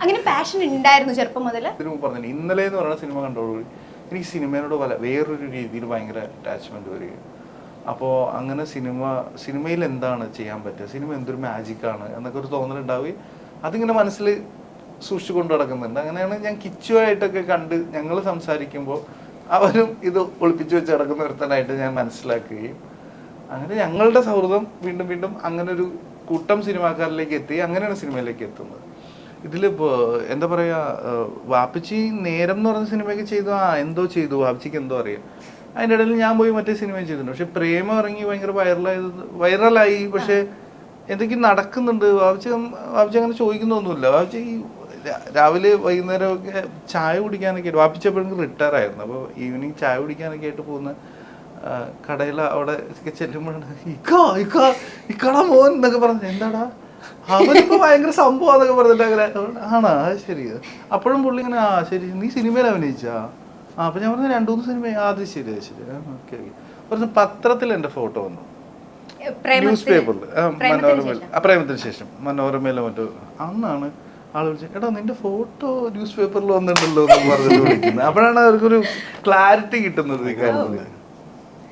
അങ്ങനെ പാഷൻ ഉണ്ടായിരുന്നു ചെറുപ്പം മുതൽ? പറഞ്ഞു ഇന്നലെ എന്ന് പറയുന്ന സിനിമ കണ്ടോളൂ എനിക്ക് സിനിമയോട് വേറൊരു രീതിയിൽ ഭയങ്കര അറ്റാച്ച്മെന്റ് വരികയും അപ്പോൾ അങ്ങനെ സിനിമയിൽ എന്താണ് ചെയ്യാൻ പറ്റുക, സിനിമ എന്തൊരു മാജിക്കാണ് എന്നൊക്കെ ഒരു തോന്നലുണ്ടാവുകയും അതിങ്ങനെ മനസ്സിൽ സൂക്ഷിച്ചു കൊണ്ട് നടക്കുന്നുണ്ട്. അങ്ങനെയാണ് ഞാൻ കിച്ചുവായിട്ടൊക്കെ കണ്ട് ഞങ്ങൾ സംസാരിക്കുമ്പോൾ അവരും ഇത് ഒളിപ്പിച്ചു വെച്ച് കിടക്കുന്ന ഒരുത്തനായിട്ട് ഞാൻ മനസ്സിലാക്കുകയും അങ്ങനെ ഞങ്ങളുടെ സൗഹൃദം വീണ്ടും വീണ്ടും അങ്ങനെ ഒരു കൂട്ടം സിനിമാക്കാരിലേക്ക് എത്തി. അങ്ങനെയാണ് സിനിമയിലേക്ക് എത്തുന്നത്. ഇതിലിപ്പോൾ എന്താ പറയുക, വാപ്പിച്ചി നേരം എന്ന് പറഞ്ഞ സിനിമയൊക്കെ ചെയ്തു, എന്തോ ചെയ്തു, വാപ്പിച്ചിക്ക് എന്തോ അറിയാം. അതിൻ്റെ ഇടയിൽ ഞാൻ പോയി മറ്റേ സിനിമയും ചെയ്തിട്ടുണ്ട്. പക്ഷെ പ്രേമം ഇറങ്ങി ഭയങ്കര വൈറലായി. പക്ഷെ എന്തൊക്കെയും നടക്കുന്നുണ്ട്. വാപ്പിച്ചി അങ്ങനെ ചോദിക്കുന്നൊന്നുമില്ല. വാപ്പിച്ചി രാവിലെ വൈകുന്നേരമൊക്കെ ചായ കുടിക്കാനൊക്കെ ആയിട്ട്, വാപ്പിച്ചി എപ്പോഴും റിട്ടയർ ആയിരുന്നു. അപ്പോൾ ഈവനിങ് ചായ കുടിക്കാനൊക്കെ ആയിട്ട് പോകുന്ന കടയിൽ അവിടെ ചെല്ലുമ്പോഴാണ് ഇക്കടാ മോൻ എന്നൊക്കെ പറഞ്ഞു. എന്താടാ അവനിപ്പോ ഭയങ്കര സംഭവം എന്നൊക്കെ പറഞ്ഞിട്ട് അങ്ങനെ ആണോ അത് ശരി. അപ്പോഴും പുള്ളി ഇങ്ങനെ ശരി നീ സിനിമയിൽ അഭിനയിച്ചാ അപ്പൊ ഞാൻ പറഞ്ഞു 2-3 സിനിമ. അത് ശരി ഓക്കെ പറഞ്ഞു. പത്രത്തിൽ എന്റെ ഫോട്ടോ വന്നു, ന്യൂസ് പേപ്പറിൽ, മനോരമയിൽ, പ്രേമത്തിന് ശേഷം മനോരമയിലോ മറ്റോ. അന്നാണ് ആള് വിളിച്ചത്, എടാ നിന്റെ ഫോട്ടോ ന്യൂസ് പേപ്പറിൽ വന്നിട്ടുണ്ടല്ലോ എന്ന് പറഞ്ഞിട്ട് വിളിക്കുന്നത്. അപ്പോഴാണ് അവർക്കൊരു ക്ലാരിറ്റി കിട്ടുന്നത് ഈ കാര്യത്തിൽ.